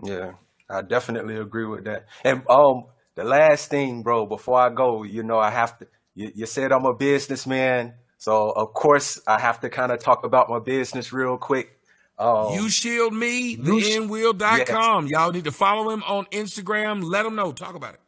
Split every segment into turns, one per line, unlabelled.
Yeah, I definitely agree with that. And the last thing, bro, before I go, I have to. You said I'm a businessman, so of course I have to kind of talk about my business real quick. Um,
UshieldMe, the
you, sh- yes.
nwheel.com. Y'all need to follow him on Instagram. Let him know. Talk about it.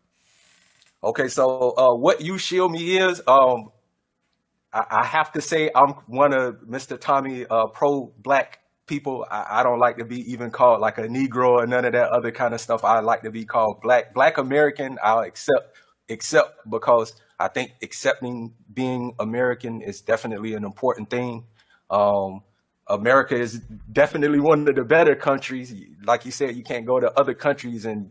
Okay, so what you shield me is, I have to say I'm one of Mr. Tommy pro-black people. I don't like to be even called like a Negro or none of that other kind of stuff. I like to be called Black American. I'll accept because I think accepting being American is definitely an important thing. Um, America is definitely one of the better countries. Like you said, you can't go to other countries and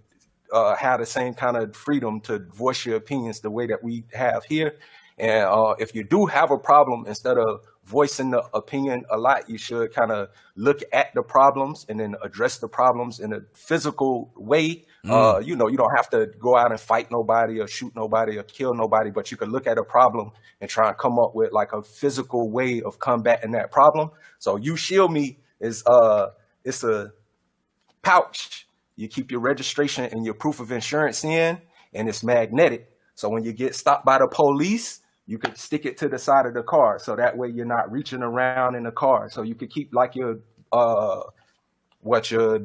have the same kind of freedom to voice your opinions the way that we have here. And if you do have a problem, instead of voicing the opinion a lot, you should kind of look at the problems and then address the problems in a physical way. You don't have to go out and fight nobody or shoot nobody or kill nobody, but you can look at a problem and try and come up with like a physical way of combating that problem. So you shield me is it's a pouch. You keep your registration and your proof of insurance in, and it's magnetic. So when you get stopped by the police, you could stick it to the side of the car. So that way you're not reaching around in the car. So you could keep like your your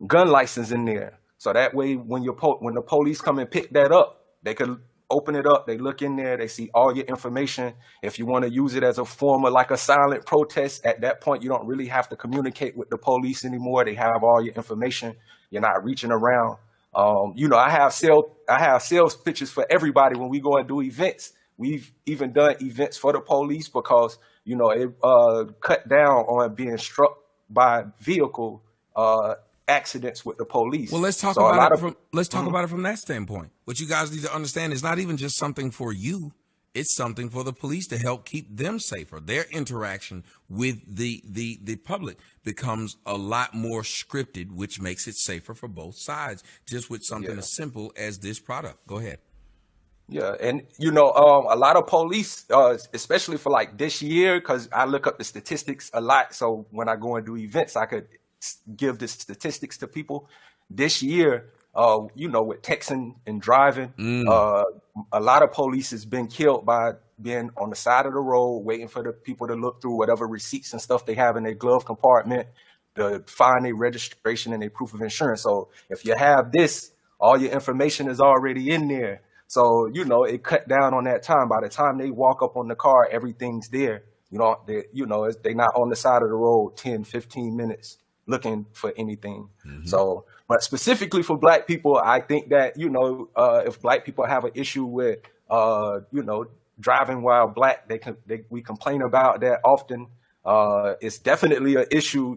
gun license in there. So that way when when the police come and pick that up, they could open it up, they look in there, they see all your information. If you want to use it as a form of like a silent protest, at that point you don't really have to communicate with the police anymore. They have all your information. You're not reaching around. I have sales pitches for everybody when we go and do events. We've even done events for the police because it cut down on being struck by vehicle accidents with the police.
Well, let's talk
So a
about
lot
it
of
from let's talk about it from that standpoint. What you guys need to understand is not even just something for you; it's something for the police to help keep them safer. Their interaction with the public becomes a lot more scripted, which makes it safer for both sides. Just with something
yeah.
as simple as this product. Go ahead.
Yeah, and a lot of police, especially for like this year, because I look up the statistics a lot. So when I go and do events, I could give the statistics to people. This year, with texting and driving, uh, a lot of police has been killed by being on the side of the road, waiting for the people to look through whatever receipts and stuff they have in their glove compartment to find their registration and their proof of insurance. So if you have this, all your information is already in there. So, it cut down on that time. By the time they walk up on the car, everything's there. They're not on the side of the road 10, 15 minutes looking for anything. So, but specifically for black people, I think that, if black people have an issue with, driving while black, we complain about that often. It's definitely an issue,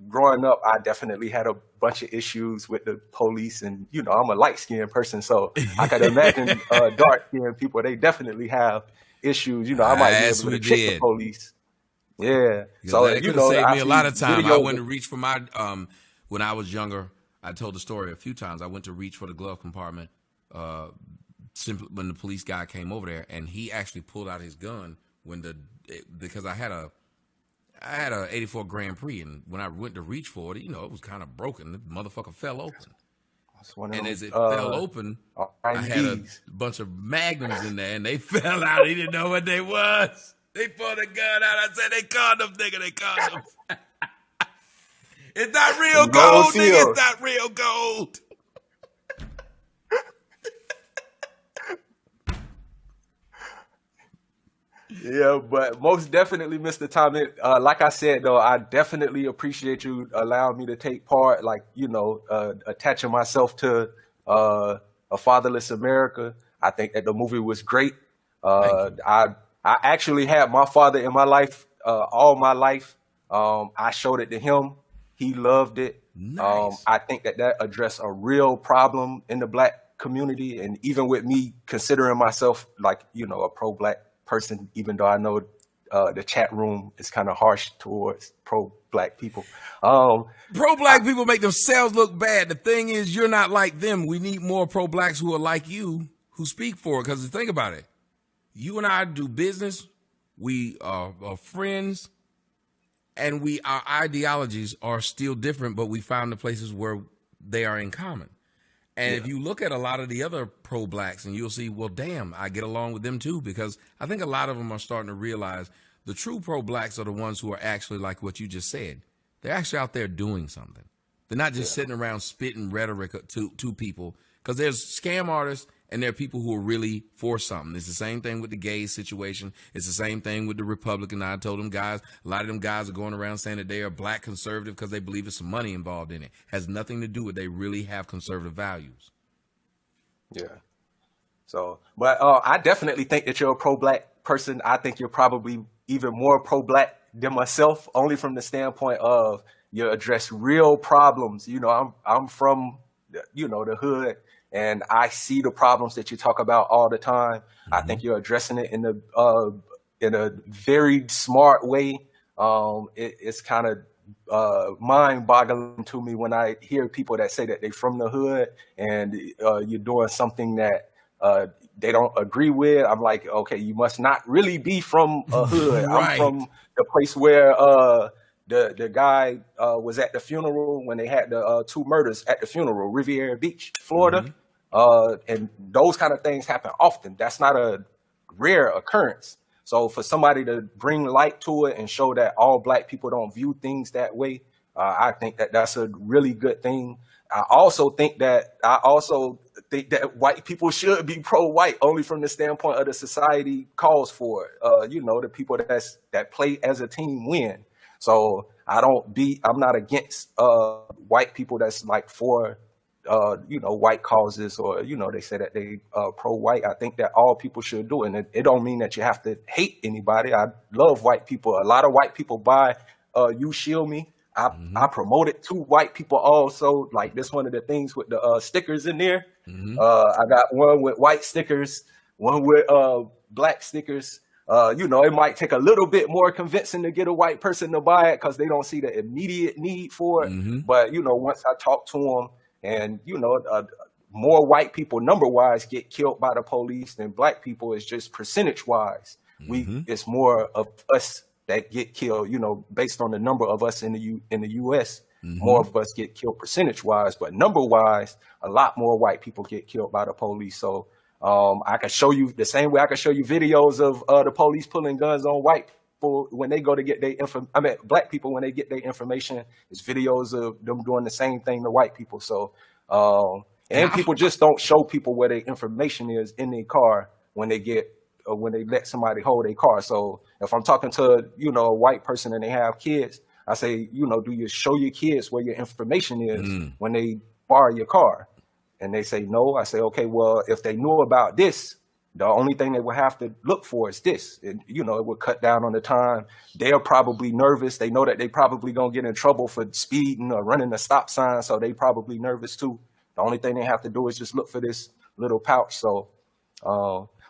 growing up, I definitely had a bunch of issues with the police, and I'm a light skinned person, so I could imagine dark skinned people. They definitely have issues. I might be
Yes,
able to
we
trick the
did.
police. Yeah.
Because
So
that could have saved
I
me a lot
see
of time. I went
videos.
to reach for my when I was younger. I told the story a few times. I went to reach for the glove compartment simply when the police guy came over there, and he actually pulled out his gun because I had a 84 Grand Prix, and when I went to reach for it, it was kind of broken. The motherfucker fell open.
It's one of
And
them,
as it fell open, I had a
RIDs.
bunch of magnums in there, and they fell out. He didn't know what they was. They pulled a gun out. I said, they condoms, nigga. They condoms. It's not real
Them gold
gold, nigga. It's
seals.
not real gold.
Yeah, but most definitely, Mr. Tommy. Like I said, though, I definitely appreciate you allowing me to take part. Like attaching myself to a fatherless America. I think that the movie was great.
Thank you.
I actually had my father in my life all my life. I showed it to him. He loved it.
Nice.
I think that addressed a real problem in the black community, and even with me considering myself like a pro-black person, even though I know the chat room is kind of harsh towards pro-black people.
Pro-black people make themselves look bad. The thing is, you're not like them. We need more pro-blacks who are like you, who speak for it. Because think about it. You and I do business. We are friends. and our ideologies are still different, but we found the places where they are in common. And if you look at a lot of the other pro-blacks, and you'll see, well, damn, I get along with them too, because I think a lot of them are starting to realize the true pro-blacks are the ones who are actually like what you just said. They're actually out there doing something. They're not just sitting around spitting rhetoric to people, because there's scam artists and there are people who are really for something. It's the same thing with the gay situation. It's the same thing with the Republican. I told them guys, a lot of them guys are going around saying that they are black conservative because they believe there's some money involved in it. Has nothing to do with they really have conservative values.
Yeah. So, but I definitely think that you're a pro-black person. I think you're probably even more pro-black than myself, only from the standpoint of you address real problems. You know, I'm from, you know, the hood, and I see the problems that you talk about all the time. I think you're addressing it in a very smart way. It's kind of mind-boggling to me when I hear people that say that they're from the hood and you're doing something that they don't agree with. I'm like, okay, you must not really be from a hood.
Right.
I'm from the place where the guy was at the funeral when they had the 2 murders at the funeral, Riviera Beach, Florida. And those kind of things happen often. That's not a rare occurrence. So for somebody to bring light to it and show that all black people don't view things that way, I think that that's a really good thing. I also think that white people should be pro-white, only from the standpoint of the society calls for it. You know, the people that play as a team win. So I'm not against white people that's like for you know, white causes, or, you know, they say that they pro-white. I think that all people should do it. And it don't mean that you have to hate anybody. I love white people. A lot of white people buy UShieldMe. I promote it to white people also. Like, this one of the things with the stickers in there. I got one with white stickers, one with black stickers. You know, it might take a little bit more convincing to get a white person to buy it because they don't see the immediate need for it. But, you know, once I talk to them, and, you know, more white people number-wise get killed by the police than black people, is just percentage-wise. It's more of us that get killed, you know, based on the number of us in the U.S. More of us get killed percentage-wise, but number-wise, a lot more white people get killed by the police. So I can show you the same way I can show you videos of the police pulling guns on white people when they go to get their black people when they get their information. It's videos of them doing the same thing to white people. So and people just don't show people where their information is in their car when they let somebody hold their car. So if I'm talking to, you know, a white person and they have kids, I say, you know, do you show your kids where your information is when they borrow your car? And they say no. I say, okay, well, if they knew about this, the only thing they would have to look for is this. And, you know, it would cut down on the time. They're probably nervous. They know that they probably going to get in trouble for speeding or running a stop sign. So they probably nervous too. The only thing they have to do is just look for this little pouch. So,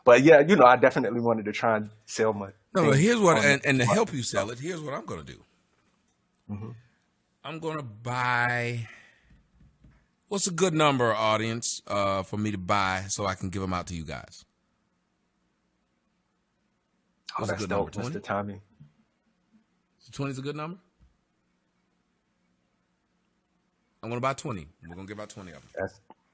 but yeah, you know, I definitely wanted to try and sell my.
No, but here's what, and to help you sell it, here's what I'm going to do. I'm going to buy. What's a good number, audience, for me to buy so I can give them out to you guys?
What's a good number? Mr. Tommy.
20 is a good number? I'm going to buy 20. We're going to give out 20 of them.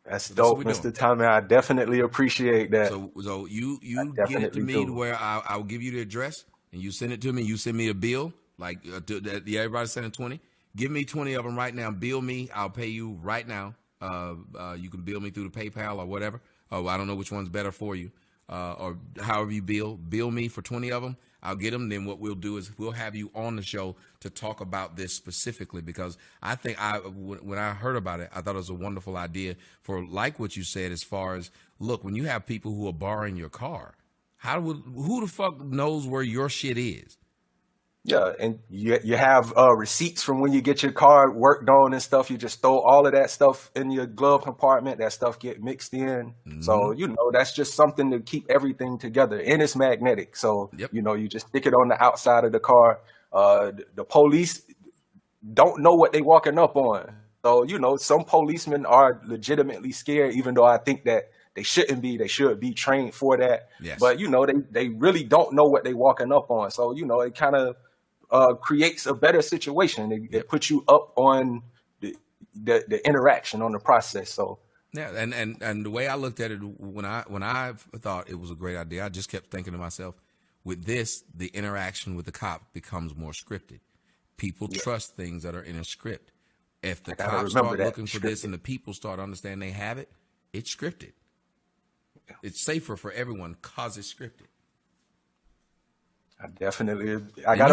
That's dope, Mr. Tommy. I definitely appreciate that.
So you get it to me to where I'll give you the address and you send it to me. You send me a bill, like everybody's sending 20. Give me 20 of them right now. Bill me. I'll pay you right now. You can bill me through the PayPal or whatever. I don't know which one's better for you. Or however you bill me for 20 of them. I'll get them. Then what we'll do is we'll have you on the show to talk about this specifically, because I think when I heard about it, I thought it was a wonderful idea for, like what you said, as far as, look, when you have people who are borrowing your car, who the fuck knows where your shit is?
Yeah, and you have receipts from when you get your car worked on and stuff. You just throw all of that stuff in your glove compartment. That stuff get mixed in. So, you know, that's just something to keep everything together. And it's magnetic. So, you know, you just stick it on the outside of the car. The police don't know what they walking up on. So, you know, some policemen are legitimately scared, even though I think that they shouldn't be. They should be trained for that. Yes. But, you know, they really don't know what they walking up on. So, you know, it kind of creates a better situation. It puts you up on the interaction on the process. So
yeah, and the way I looked at it when I thought it was a great idea, I just kept thinking to myself, with this, the interaction with the cop becomes more scripted. People trust things that are in a script. If the cops start looking for this and the people start understanding they have it, it's scripted. Yeah. It's safer for everyone because it's scripted.
I got to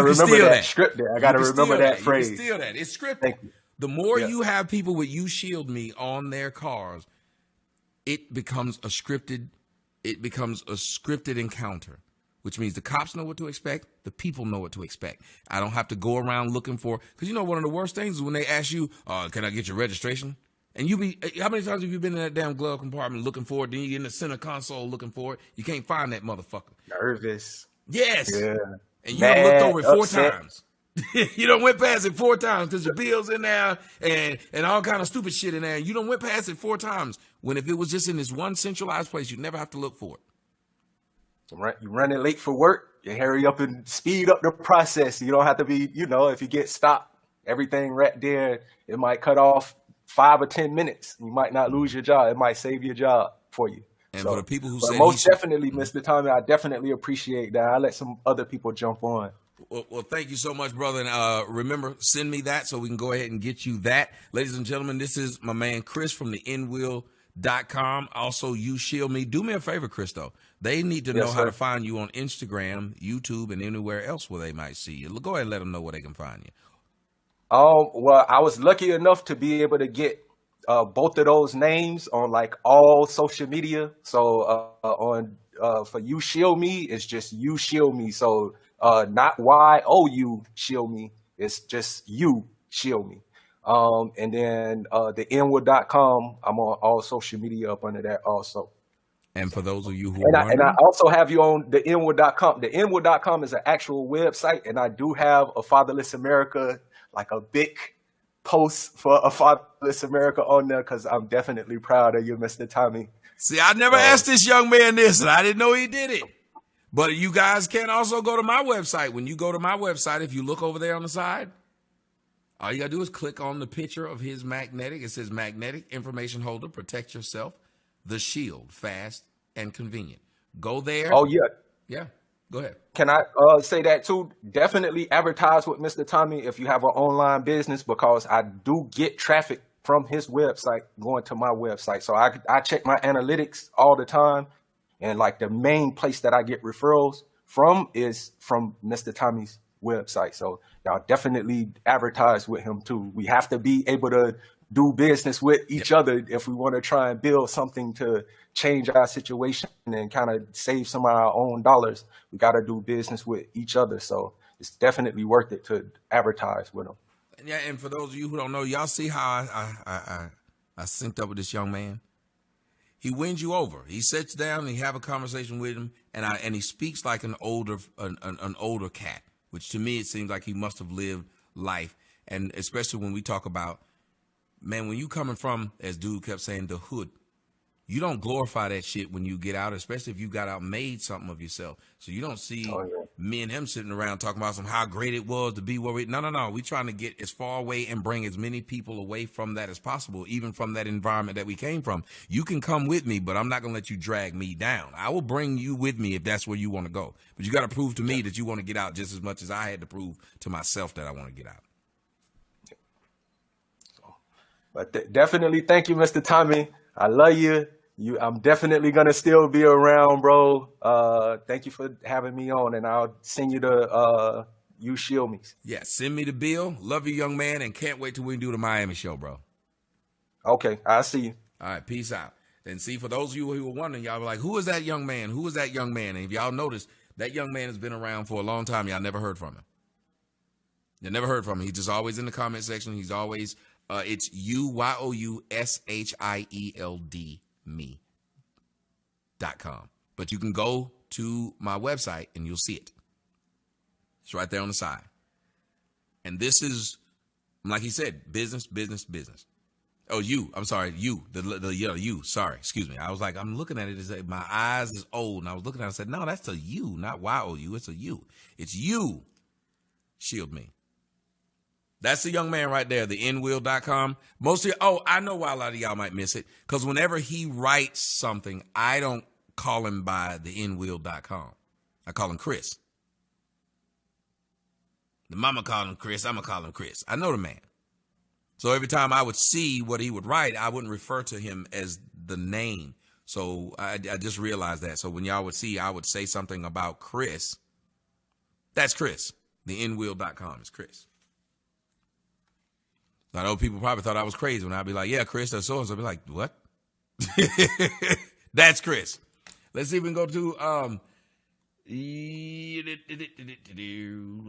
remember that scripted. I got to remember that phrase.
You can steal that. It's scripted.
Thank you.
The more you have people with UShieldMe on their cars, it becomes a scripted encounter, which means the cops know what to expect, the people know what to expect. I don't have to go around looking for, because one of the worst things is when they ask you, can I get your registration? And how many times have you been in that damn glove compartment looking for it? Then you get in the center console looking for it. You can't find that motherfucker.
Nervous.
Yes.
Yeah.
And you done looked over it 4 times. You done went past it 4 times because your bill's in there and all kind of stupid shit in there. You done went past it 4 times. When if it was just in this one centralized place, you'd never have to look for it.
You're running late for work, you hurry up and speed up the process. You don't have to be, if you get stopped, everything right there, it might cut off 5 or 10 minutes. You might not lose your job. It might save your job for you.
And for the people who say
most definitely, Mr. Tommy, I definitely appreciate that. I'll let some other people jump on.
Well, thank you so much, brother. And remember, send me that so we can go ahead and get you that. Ladies and gentlemen, this is my man Chris from the InWheel.com. Also, UShieldMe. Do me a favor, Chris, though. They need to know how to find you on Instagram, YouTube, and anywhere else where they might see you. Go ahead and let them know where they can find you.
Well, I was lucky enough to be able to get both of those names on like all social media. So for UShieldMe, it's just UShieldMe. So not YOU Shield Me. It's just UShieldMe. And then the InWheel.com, I'm on all social media up under that also.
And for those of you who
and I also have you on the InWheel.com. The InWheel.com is an actual website, and I do have a Fatherless America, like a big post for a Fatherless America on there, because I'm definitely proud of you, Mr. Tommy.
See, I never asked this young man this, and I didn't know he did it. But you guys can also go to my website. When you go to my website, if you look over there on the side, all you got to do is click on the picture of his magnetic. It says Magnetic Information Holder. Protect yourself. The Shield. Fast and convenient. Go there.
Oh, yeah.
Yeah. Go ahead.
Can I say that too? Definitely advertise with Mr. Tommy if you have an online business, because I do get traffic from his website going to my website. So I check my analytics all the time. And like the main place that I get referrals from is from Mr. Tommy's website. So y'all definitely advertise with him too. We have to be able to do business with each other if we want to try and build something to change our situation and kind of save some of our own dollars. We got to do business with each other. So it's definitely worth it to advertise with him.
Yeah, and for those of you who don't know, y'all see how I synced up with this young man? He wins you over. He sits down and he have a conversation with him, and he speaks like an older cat, which to me it seems like he must have lived life. And especially when we talk about, man, when you coming from, as dude kept saying, the hood, you don't glorify that shit when you get out, especially if you got out made something of yourself. So you don't see me and him sitting around talking about how great it was to be where we. No. We trying to get as far away and bring as many people away from that as possible, even from that environment that we came from. You can come with me, but I'm not going to let you drag me down. I will bring you with me if that's where you want to go. But you got to prove to me that you want to get out just as much as I had to prove to myself that I want to get out.
But definitely thank you, Mr. Tommy. I love you. I'm definitely going to still be around, bro. Thank you for having me on, and I'll send you the UShieldMe.
Yeah, send me the bill. Love you, young man, and can't wait till we do the Miami show, bro.
Okay, I'll see you.
All right, peace out. And see, for those of you who were wondering, y'all were like, who is that young man? Who is that young man? And if y'all notice, that young man has been around for a long time. Y'all never heard from him. You never heard from him. He's just always in the comment section. He's always, it's UYOUSHIELD me.com. But you can go to my website and you'll see it. It's right there on the side. And this is, like he said, business. Oh, I'm sorry, you. You. Sorry, excuse me. I was like, I'm looking at it as my eyes is old, and I was looking at it and said, no, that's a U, not YOU. It's a U. It's you. UShieldMe. That's the young man right there, the nwheel.com. I know why a lot of y'all might miss it, because whenever he writes something, I don't call him by the nwheel.com. I call him Chris. The mama called him Chris, I'm going to call him Chris. I know the man. So every time I would see what he would write, I wouldn't refer to him as the name. So I just realized that. So when y'all would see, I would say something about Chris. That's Chris. The nwheel.com is Chris. I know people probably thought I was crazy when I'd be like, yeah, Chris, that's so-and-so. I'd be like, what? That's Chris. Let's see if we can go to